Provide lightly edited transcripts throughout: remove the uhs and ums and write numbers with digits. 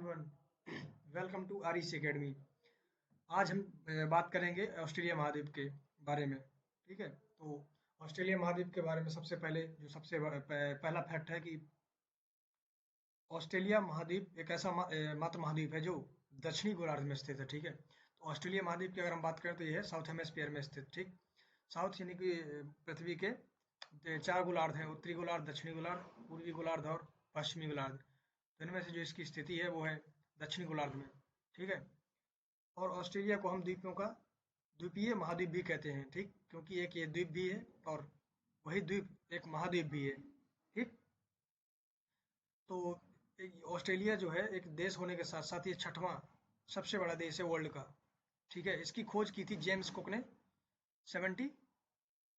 Everyone, welcome to Aris academy. आज हम बात करेंगे ऑस्ट्रेलिया महाद्वीप के बारे में। ठीक है, तो ऑस्ट्रेलिया महाद्वीप के बारे में सबसे पहले जो पहला फैक्ट है कि ऑस्ट्रेलिया महाद्वीप एक ऐसा मात्र महाद्वीप है जो दक्षिणी गोलार्ध में स्थित है। ठीक है, तो ऑस्ट्रेलिया महाद्वीप की अगर हम बात करें तो ये है साउथ हेमिस्फीयर में स्थित। ठीक, साउथ यानी कि पृथ्वी के चार गोलार्ध हैं: उत्तरी गोलार्ध, दक्षिणी गोलार्ध, पूर्वी गोलार्ध और पश्चिमी गोलार्ध। तो इनमें से जो इसकी स्थिति है वो है दक्षिणी गोलार्ध में। ठीक है, और ऑस्ट्रेलिया को हम द्वीपों का द्वीपीय महाद्वीप भी कहते हैं। ठीक, क्योंकि एक ये द्वीप भी है और वही द्वीप एक महाद्वीप भी है। ठीक, तो ऑस्ट्रेलिया जो है एक देश होने के साथ साथ ये छठवां सबसे बड़ा देश है वर्ल्ड का। ठीक है, इसकी खोज की थी जेम्स कुक ने 70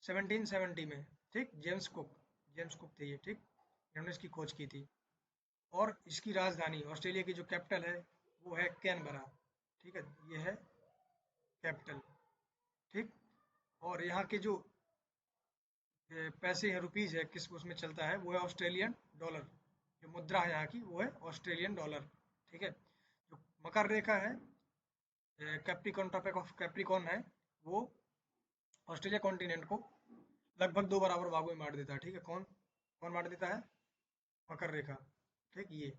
1770 में। ठीक, जेम्स कुक थे ये। ठीक, इन्होंने इसकी खोज की थी और इसकी राजधानी ऑस्ट्रेलिया की जो कैपिटल है वो है कैनबरा। ठीक है, ये है कैपिटल। ठीक, और यहाँ के जो पैसे हैं, रुपीज है, किस उसमें चलता है वो है ऑस्ट्रेलियन डॉलर। जो मुद्रा है यहाँ की वो है ऑस्ट्रेलियन डॉलर। ठीक है, जो मकर रेखा है, कैप्रिकॉन, टॉपिक ऑफ कैप्रिकॉन है, वो ऑस्ट्रेलिया कॉन्टिनेंट को लगभग दो बराबर भागों में बांट देता है। ठीक है, कौन कौन बांट देता है? मकर रेखा। ठीक,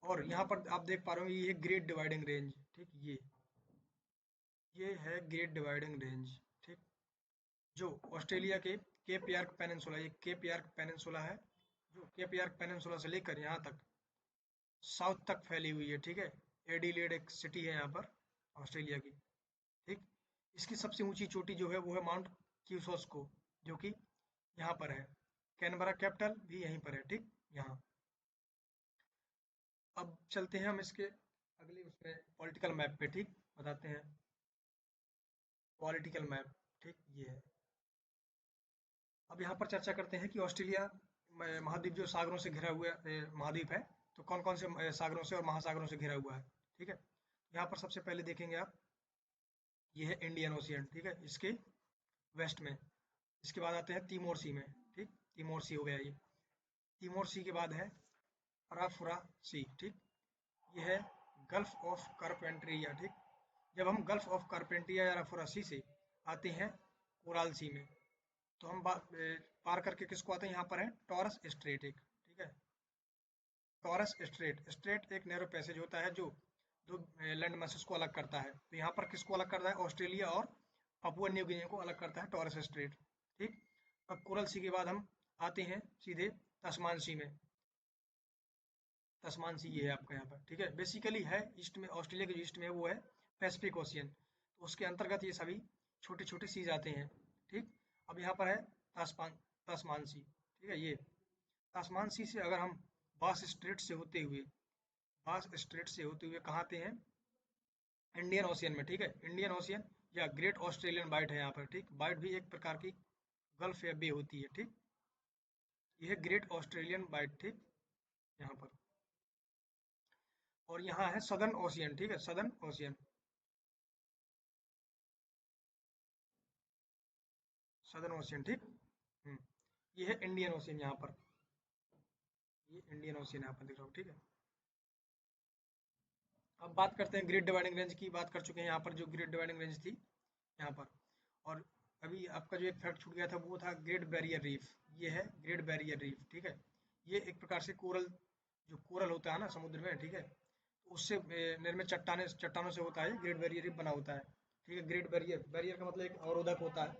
और यहाँ पर आप देख पा रहे हो ये ग्रेट डिवाइडिंग रेंज। ठीक, ये है ग्रेट डिवाइडिंग रेंज। ठीक, जो ऑस्ट्रेलिया के केप यार्क पेनिनसुला, ये केप यार्क पेनिनसुला है, जो केप यार्क पेनिनसुला से लेकर यहाँ तक साउथ तक फैली हुई है। ठीक है, एडिलेड एक सिटी है यहाँ पर ऑस्ट्रेलिया की। ठीक, इसकी सबसे ऊंची चोटी जो है वो है माउंट क्यूसोस्को, जो कि यहाँ पर है। कैनबरा कैपिटल भी यहीं पर है। ठीक, यहाँ। अब चलते हैं हम इसके अगले उसमें पॉलिटिकल मैप पे। ठीक, बताते हैं पॉलिटिकल मैप। ठीक, ये है। अब यहाँ पर चर्चा करते हैं कि ऑस्ट्रेलिया महाद्वीप जो सागरों से घिरा हुआ महाद्वीप है, तो कौन कौन से सागरों से और महासागरों से घिरा हुआ है। ठीक है, यहाँ पर सबसे पहले देखेंगे आप, ये है इंडियन ओशियन। ठीक है, इसके वेस्ट में। इसके बाद आते हैं तिमोर सी में। ठीक, तिमोर सी हो गया ये। तिमोर सी के बाद है अराफुरा सी। ठीक, ये है गल्फ ऑफ कारपेंट्रिया। ठीक, जब हम गल्फ ऑफ कारपेंट्रिया या अराफुरा सी से आते हैं कोराल सी में, तो हम पार करके किसको आते हैं? यहाँ पर है टॉरस स्ट्रेट एक। ठीक है, टॉरस स्ट्रेट एक नैरो पैसेज होता है जो दो लैंड मासेस को अलग करता है। तो यहाँ पर किसको अलग करता है? ऑस्ट्रेलिया और पपुआ न्यू गिनी को अलग करता है टॉरस स्ट्रेट। ठीक, अब कोरल सी के बाद हम आते हैं सीधे तस्मान सी में। तस्मान सी ये है आपका यहाँ पर। ठीक है, बेसिकली है ईस्ट में, ऑस्ट्रेलिया के जो ईस्ट में है वो है पैसिफिक ओशियन। तो उसके अंतर्गत ये सभी छोटे छोटे सीज आते हैं। ठीक, अब यहाँ पर है तस्मान तस्मान सी। ठीक है, ये तस्मान सी से अगर हम बास स्ट्रेट से होते हुए कहाँ आते हैं? इंडियन ओशियन में। ठीक है, इंडियन ओशियन या ग्रेट ऑस्ट्रेलियन बाइट है यहाँ पर। ठीक, बाइट भी एक प्रकार की गल्फ या बे होती है। ठीक, यह है ग्रेट ऑस्ट्रेलियन बाइट। ठीक, यहाँ पर। और यहाँ है सदर्न ओशियन। ठीक है, सदर्न ओशियन, सदर्न ओशियन। ठीक, हम्म, ये है इंडियन ओशियन यहाँ पर। ये इंडियन ओशियन यहाँ पर दिख रहा हो। ठीक है, अब बात करते हैं ग्रेट डिवाइडिंग रेंज की। बात कर चुके हैं यहाँ पर जो ग्रेट डिवाइडिंग रेंज थी यहाँ पर। और अभी आपका जो एक फैक्ट छूट गया था वो था ग्रेट बैरियर रीफ। ये है ग्रेट बैरियर रीफ। ठीक है, ये एक प्रकार से कोरल, जो कोरल होता है ना समुद्र में। ठीक है, तो उससे निर्मित चट्टानों से होता है, ग्रेट बैरियर रीफ बना होता है। ठीक है, ग्रेट बैरियर का मतलब एक अवरोधक होता है।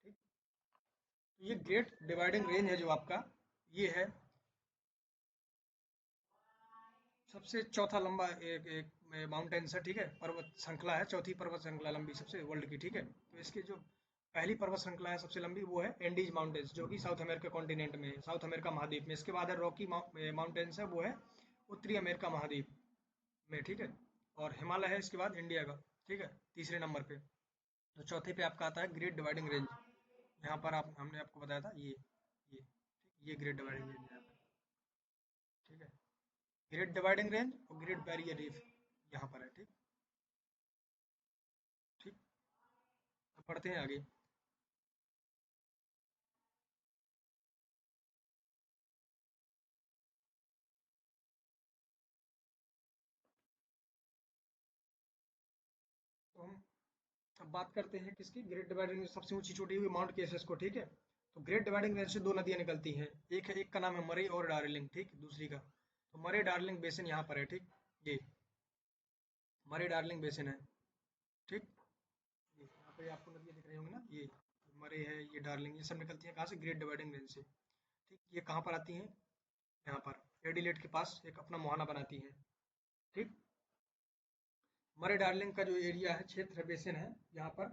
ठीक, तो ये ग्रेट डिवाइडिंग रेंज है जो आपका, ये है सबसे चौथा लंबा एक एक माउंटेन्स है। ठीक है, पर्वत श्रृंखला है, चौथी पर्वत श्रृंखला लंबी सबसे वर्ल्ड की। ठीक है, तो इसकी जो पहली पर्वत श्रृंखला है सबसे लंबी वो है एंडीज माउंटेन्स, जो कि साउथ अमेरिका कॉन्टिनेंट में है, साउथ अमेरिका महाद्वीप में। इसके बाद है रॉकी माउंटेन्स है, वो है उत्तरी अमेरिका महाद्वीप में। ठीक है, और हिमालय है इसके बाद इंडिया का। ठीक है, तीसरे नंबर पे। तो चौथे पे आपका आता है ग्रेट डिवाइडिंग रेंज। यहाँ पर आप हमने आपको बताया था ये ठीक, ये ग्रेट डिवाइडिंग रेंज है यहाँ पे। ठीक है, ग्रेट डिवाइडिंग रेंज और ग्रेट बैरियर रीफ यहाँ पर है। ठीक, ठीक, अब पढ़ते हैं आगे। बात करते हैं किसकी, ग्रेट डिवाइडिंग रेंज सबसे ऊंची चोटी हुई माउंट केसिस को, ठीक है। तो ग्रेट डिवाइडिंग रेंज से दो नदियां निकलती हैं, एक का नाम है मरे और डार्लिंग, ठीक, दूसरी का, तो मरे डार्लिंग बेसिन यहाँ पर है, ठीक, ये मरे डार्लिंग बेसिन है, ठीक, ये यहाँ पे आपको नदियां दिख रही होंगी ना, ये मरे है, ये डार्लिंग, ये सब निकलती हैं कहाँ से, ग्रेट डिवाइडिंग रेंज से, ठीक। ये कहाँ पर आती हैं, यहाँ पर एडिलेड के पास एक अपना मुहाना बनाती हैं, ठीक। मरे डार्लिंग का जो एरिया है, क्षेत्र बेसिन है, यहाँ पर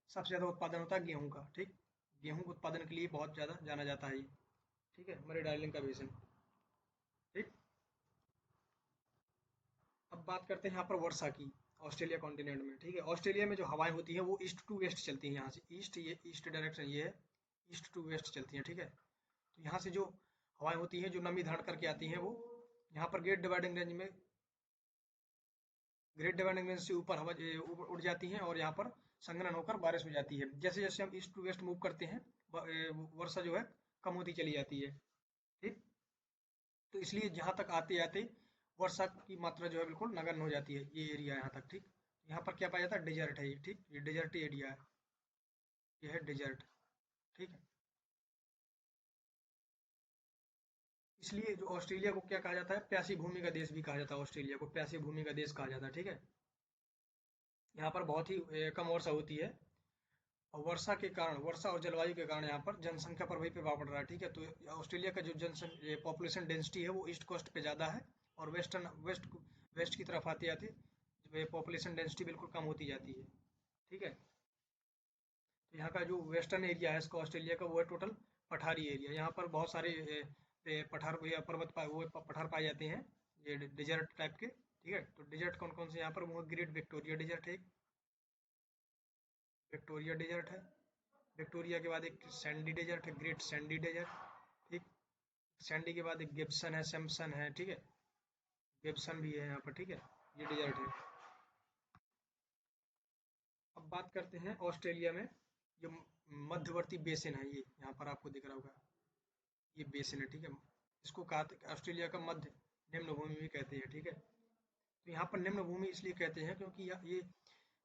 सबसे ज़्यादा उत्पादन होता है गेहूं का, ठीक, गेहूं के उत्पादन के लिए बहुत ज़्यादा जाना जाता है ये, ठीक है, मरे डार्लिंग का बेसिन, ठीक। अब बात करते हैं यहाँ पर वर्षा की, ऑस्ट्रेलिया कॉन्टिनेंट में, ठीक है। ऑस्ट्रेलिया में जो हवाएं होती हैं वो ईस्ट टू वेस्ट चलती हैं, यहाँ से ईस्ट, ये ईस्ट डायरेक्शन ये है, ईस्ट टू वेस्ट चलती हैं, ठीक है। तो यहाँ से जो हवाएं होती हैं जो नमी धारण करके आती हैं वो यहाँ पर ग्रेट डिवाइडिंग रेंज से ऊपर हवा उड़ जाती हैं और यहाँ पर संघनन होकर बारिश हो जाती है। जैसे जैसे हम ईस्ट टू वेस्ट मूव करते हैं वर्षा जो है कम होती चली जाती है, ठीक। तो इसलिए जहाँ तक आते आते वर्षा की मात्रा जो है बिल्कुल नगण्य हो जाती है, ये एरिया यहाँ तक, ठीक। यहाँ पर क्या पाया जाता है, डेजर्ट है ये, ठीक, ये डेजर्ट एरिया है, ये है डेजर्ट, ठीक है। इसलिए जो ऑस्ट्रेलिया को क्या कहा जाता है, प्यासी भूमि का देश भी कहा जाता है, ऑस्ट्रेलिया को प्यासी भूमि का देश कहा जाता है, ठीक है। यहाँ पर बहुत ही कम वर्षा होती है और वर्षा के कारण, वर्षा और जलवायु के कारण यहाँ पर जनसंख्या पर भी प्रभाव पड़ रहा है, ठीक है। तो ऑस्ट्रेलिया का जो जनसंख्या पॉपुलेशन डेंसिटी है वो ईस्ट कोस्ट पे ज़्यादा है और वेस्ट की तरफ आते आते पॉपुलेशन डेंसिटी बिल्कुल कम होती जाती है, ठीक है। तो यहाँ का जो वेस्टर्न एरिया है इसका ऑस्ट्रेलिया का वो है टोटल पठारी एरिया, यहाँ पर बहुत सारे पठार या पर्वत वो पठार पाए जाते हैं, ये डेजर्ट टाइप के, ठीक है। तो डेजर्ट कौन कौन से यहाँ पर, वो ग्रेट विक्टोरिया डेजर्ट है, विक्टोरिया डेजर्ट है, विक्टोरिया के बाद एक सैंडी डेजर्ट है, ग्रेट सैंडी डेजर्ट, ठीक। सैंडी के बाद एक गिब्सन है, सैमसन है, ठीक है, गिब्सन भी है यहाँ पर, ठीक है, ये डेजर्ट है। अब बात करते हैं ऑस्ट्रेलिया में जो मध्यवर्ती बेसिन है, ये यहाँ पर आपको दिख रहा होगा, ये बेसिन है, ठीक है। इसको कहा ऑस्ट्रेलिया का मध्य निम्न भूमि भी कहते हैं, ठीक है। तो यहाँ पर निम्न भूमि इसलिए कहते हैं क्योंकि ये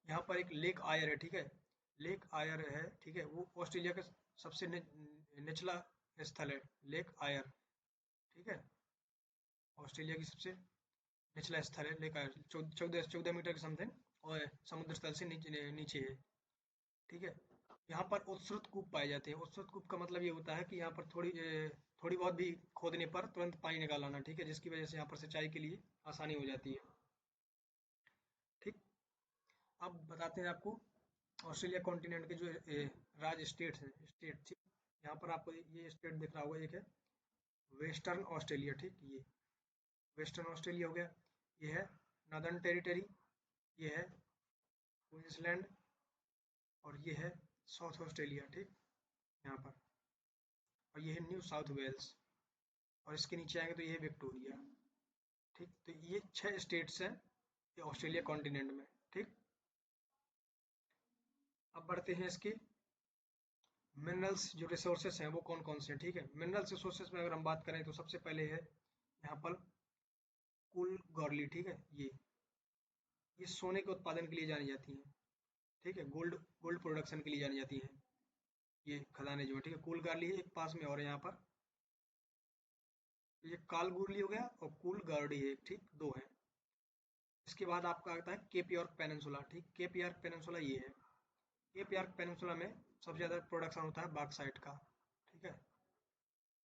यहाँ पर एक लेक आयर है, ठीक है, लेक आयर है, ठीक है, वो ऑस्ट्रेलिया का सबसे निचला स्थल है, लेक आयर, ठीक है, ऑस्ट्रेलिया की सबसे निचला स्थल है लेक आयर, 14 मीटर के समथिंग और समुद्र तल से नीचे है, ठीक है। यहाँ पर उत्सुत कूप पाए जाते हैं, उत्सुत कूप का मतलब ये होता है कि यहाँ पर थोड़ी बहुत भी खोदने पर तुरंत पानी निकाल आना, ठीक है, जिसकी वजह से यहाँ पर सिंचाई के लिए आसानी हो जाती है, ठीक। अब बताते हैं आपको ऑस्ट्रेलिया कॉन्टिनेंट के जो राज्य स्टेट्स हैं, स्टेट, ठीक। यहाँ पर आपको ये स्टेट दिख रहा होगा, एक है वेस्टर्न ऑस्ट्रेलिया, ठीक, ये वेस्टर्न ऑस्ट्रेलिया हो गया, ये है नॉर्दर्न टेरिटरी, ये है क्वींसलैंड और ये है साउथ ऑस्ट्रेलिया, ठीक, यहाँ पर, और ये है न्यू साउथ वेल्स और इसके नीचे आएंगे तो ये है विक्टोरिया, ठीक। तो ये 6 स्टेट्स हैं ये ऑस्ट्रेलिया कॉन्टिनेंट में, ठीक। अब बढ़ते हैं इसके मिनरल्स जो रिसोर्सेस हैं वो कौन कौन से हैं, ठीक है। मिनरल्स रिसोर्सेस में अगर हम बात करें तो सबसे पहले है यहाँ पर कुल गौरली, ठीक है, ये सोने के उत्पादन के लिए जानी जाती हैं, ठीक है, गोल्ड गोल्ड प्रोडक्शन के लिए जानी जाती हैं ये खदानें जो है, ठीक है। कुल गार्ली है एक पास में और यहाँ पर ये कालगुरली हो गया और कुल गार्डी है, ठीक, दो है। इसके बाद आपका आता है केप यॉर्क पेनिनसुला, ठीक, केप यॉर्क पेनिनसुला ये है, केप यॉर्क पेनिनसुला में सबसे ज़्यादा प्रोडक्शन होता है बॉक्साइट का, ठीक है,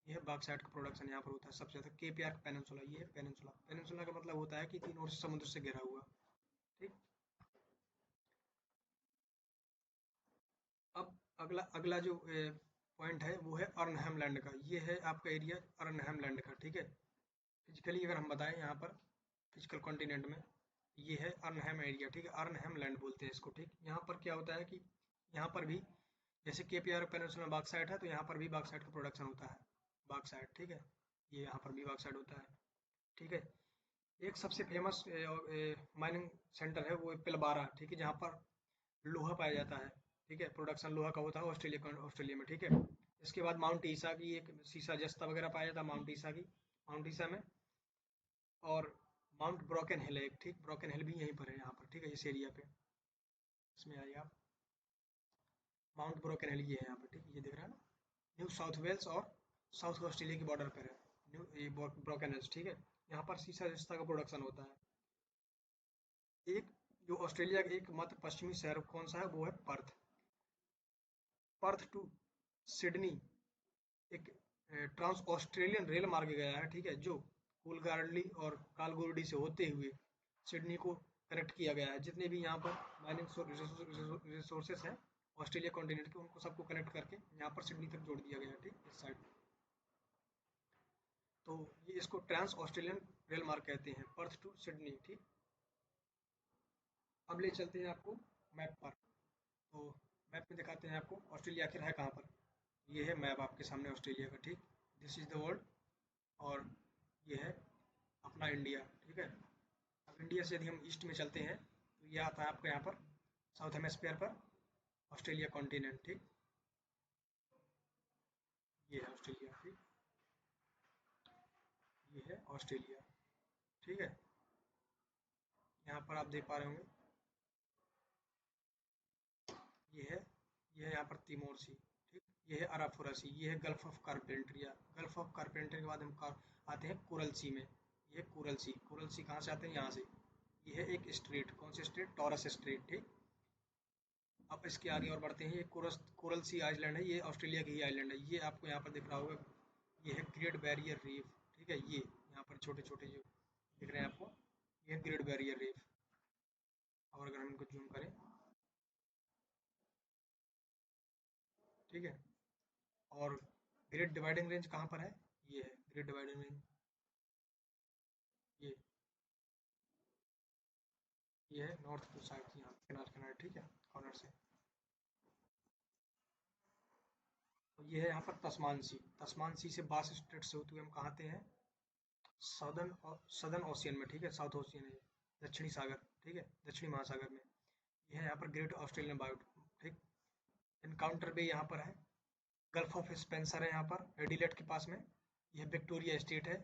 यह बॉक्साइट का प्रोडक्शन यहाँ पर होता है सबसे ज़्यादा, केप यॉर्क पेनिनसुला, ये पेनिनसुला, पेनिनसुला का मतलब होता है कि तीन ओर से समुद्र से घिरा हुआ, ठीक। अब अगला अगला जो पॉइंट है वो है अर्नहम लैंड का, ये है आपका एरिया अर्नहम लैंड का, ठीक है। फिजिकली अगर हम बताएं यहाँ पर फिजिकल कॉन्टिनेंट में ये है अर्नहम एरिया, ठीक है, अर्नहम लैंड बोलते हैं इसको, ठीक। यहाँ पर क्या होता है कि यहाँ पर भी जैसे केपीआर पेनिनसुला में बॉक्साइट है तो यहाँ पर भी बॉक्साइट का प्रोडक्शन होता है, बॉक्साइट, ठीक है, ये यहाँ पर भी बॉक्साइट होता है, ठीक है। एक सबसे फेमस माइनिंग सेंटर है वो पिलबारा, ठीक है, जहाँ पर लोहा पाया जाता है, ठीक है, प्रोडक्शन लोहा का होता है ऑस्ट्रेलिया में, ठीक है। इसके बाद माउंट ईसा की एक सीसा जस्ता वगैरह पाया जाता है माउंट ईसा में, और माउंट ब्रोकन हिल है एक, ठीक, ब्रोकन हिल भी यहीं पर है यहाँ पर, ठीक है, इस एरिया पे, इसमें आइए आप। माउंट ब्रोकन हिल ये है यहाँ पे, ठीक, ये दिख रहा है ना, न्यू साउथ वेल्स और साउथ ऑस्ट्रेलिया की बॉर्डर पर है न्यू ये ब्रोकन हिल्स, ठीक है। यहाँ पर सीसा जस्ता का प्रोडक्शन होता है। एक जो ऑस्ट्रेलिया का एकमात्र पश्चिमी शहर कौन सा है, वो है पर्थ। पर्थ टू सिडनी एक ट्रांस ऑस्ट्रेलियन रेल मार्ग गया है, ठीक है, जो कूलगार्डली और कालगोरडी से होते हुए सिडनी को कनेक्ट किया गया है। जितने भी यहाँ पर माइनिंग रिसोर्सेस हैं ऑस्ट्रेलिया कॉन्टिनेंट के, उनको सबको कनेक्ट करके यहाँ पर सिडनी तक जोड़ दिया गया है, ठीक, इस साइड। तो ये इसको ट्रांस ऑस्ट्रेलियन रेल मार्ग कहते हैं, पर्थ टू सिडनी, ठीक। अब ले चलते हैं आपको मैप पर। तो मैप में दिखाते हैं आपको ऑस्ट्रेलिया आखिर है कहाँ पर। ये है मैप आपके सामने ऑस्ट्रेलिया का, ठीक। दिस इज द वर्ल्ड, और ये है अपना इंडिया, ठीक है। अब इंडिया से यदि हम ईस्ट में चलते हैं तो ये आता है आपको यहाँ पर साउथ हेमिस्फीयर पर ऑस्ट्रेलिया कॉन्टिनेंट, ठीक। ये है ऑस्ट्रेलिया, ठीक, ये है ऑस्ट्रेलिया, ठीक है। यहाँ पर आप देख पा रहे होंगे ये है ये है यहाँ पर तिमोर सी, ठीक। ये है अराफुरा सी, ये है gulf of Carpentaria. Gulf of Carpentaria के बाद हम आते हैं कुरल सी में। ये है कुरल सी। कुरल सी कहाँ से आते हैं, यहाँ से। ये है एक स्ट्रेट, कौन सी स्ट्रेट, टॉरस स्ट्रेट, ठीक। अब इसके आगे और बढ़ते हैं, ये कोरल सी आइलैंड है, ये ऑस्ट्रेलिया की ही आइलैंड है। ये आपको यहाँ पर दिख रहा होगा, ये है ग्रेट बैरियर रीफ, ठीक है। ये यहाँ पर छोटे छोटे जो दिख रहे हैं आपको, ये है ग्रेट बैरियर रीफ। और अगर हम इनको जूम करें, ठीक है। और ग्रेट डिवाइडिंग रेंज कहाँ पर है, ये है ग्रेट डिवाइडिंग रेंज, ये ये है नॉर्थ टू साउथ, यहाँ किनार किनारे, ठीक है, कॉर्नर से। और ये है यहाँ पर तस्मान सी। तस्मान सी से बास स्ट्रेट से होते हुए हम कहाँ आते हैं, सदर्न ओशियन में, ठीक है, साउथ ओशियन है, दक्षिणी सागर, ठीक है, दक्षिणी महासागर में। ये है यहाँ पर ग्रेट ऑस्ट्रेलियन बायोट, ठीक। इनकाउंटर बे यहाँ पर है, गल्फ ऑफ स्पेंसर है यहाँ पर एडिलेड के पास में। यह विक्टोरिया स्टेट है।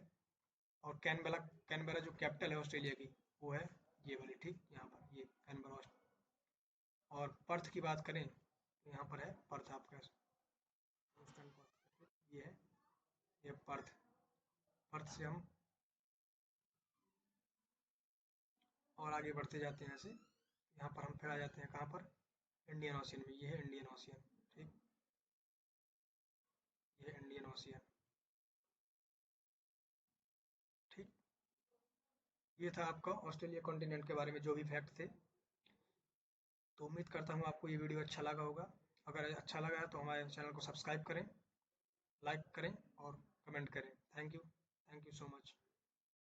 और कैनबरा जो कैपिटल है ऑस्ट्रेलिया की, वो है ये वाली, ठीक, यहाँ पर ये कैनबरा। और पर्थ की बात करें तो यहाँ पर है पर्थ आपका, वेस्टर्न पर्थ, ये है, ये पर्थ। पर्थ से हम और आगे बढ़ते जाते हैं ऐसे, यहाँ पर हम फिर आ जाते हैं कहाँ पर, इंडियन ओशियन में। ये है इंडियन ओशियन, ठीक, ये है इंडियन ओशियन, ठीक। ये था आपका ऑस्ट्रेलिया कॉन्टिनेंट के बारे में जो भी फैक्ट थे। तो उम्मीद करता हूँ आपको ये वीडियो अच्छा लगा होगा। अगर अच्छा लगा है तो हमारे चैनल को सब्सक्राइब करें, लाइक करें और कमेंट करें। Thank you so much.